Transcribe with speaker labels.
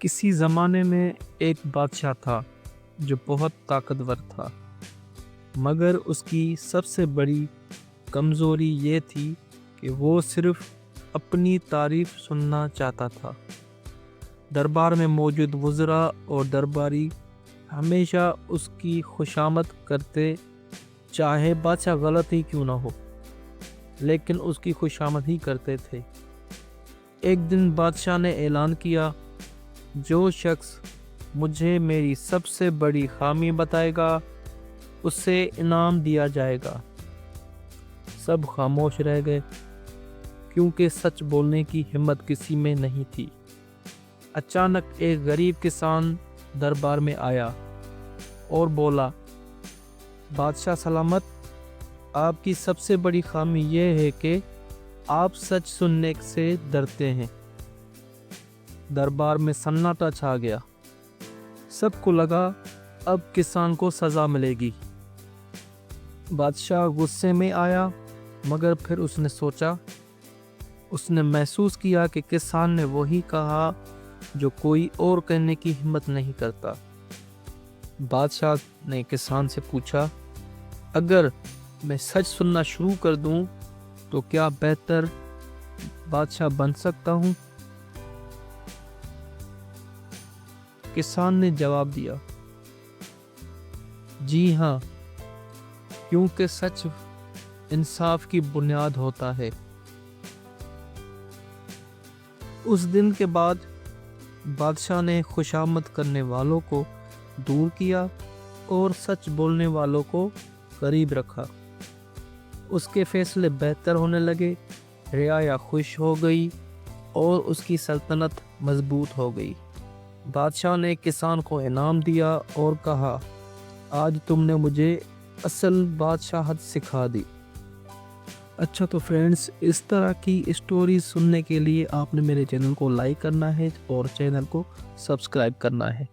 Speaker 1: کسی زمانے میں ایک بادشاہ تھا جو بہت طاقتور تھا، مگر اس کی سب سے بڑی کمزوری یہ تھی کہ وہ صرف اپنی تعریف سننا چاہتا تھا۔ دربار میں موجود وزراء اور درباری ہمیشہ اس کی خوشامد کرتے، چاہے بادشاہ غلط ہی کیوں نہ ہو، لیکن اس کی خوشامد ہی کرتے تھے۔ ایک دن بادشاہ نے اعلان کیا، جو شخص مجھے میری سب سے بڑی خامی بتائے گا اسے انعام دیا جائے گا۔ سب خاموش رہ گئے، کیونکہ سچ بولنے کی ہمت کسی میں نہیں تھی۔ اچانک ایک غریب کسان دربار میں آیا اور بولا، بادشاہ سلامت، آپ کی سب سے بڑی خامی یہ ہے کہ آپ سچ سننے سے ڈرتے ہیں۔ دربار میں سناٹا چھا گیا۔ سب کو لگا اب کسان کو سزا ملے گی۔ بادشاہ غصے میں آیا، مگر پھر اس نے سوچا، اس نے محسوس کیا کہ کسان نے وہی کہا جو کوئی اور کہنے کی ہمت نہیں کرتا۔ بادشاہ نے کسان سے پوچھا، اگر میں سچ سننا شروع کر دوں تو کیا بہتر بادشاہ بن سکتا ہوں؟ کسان نے جواب دیا، جی ہاں، کیونکہ سچ انصاف کی بنیاد ہوتا ہے۔ اس دن کے بعد بادشاہ نے خوشامد کرنے والوں کو دور کیا اور سچ بولنے والوں کو قریب رکھا۔ اس کے فیصلے بہتر ہونے لگے، رعایا خوش ہو گئی اور اس کی سلطنت مضبوط ہو گئی۔ بادشاہ نے کسان کو انعام دیا اور کہا، آج تم نے مجھے اصل بادشاہت سکھا دی۔ اچھا تو فرینڈز، اس طرح کی اسٹوریز سننے کے لیے آپ نے میرے چینل کو لائک کرنا ہے اور چینل کو سبسکرائب کرنا ہے۔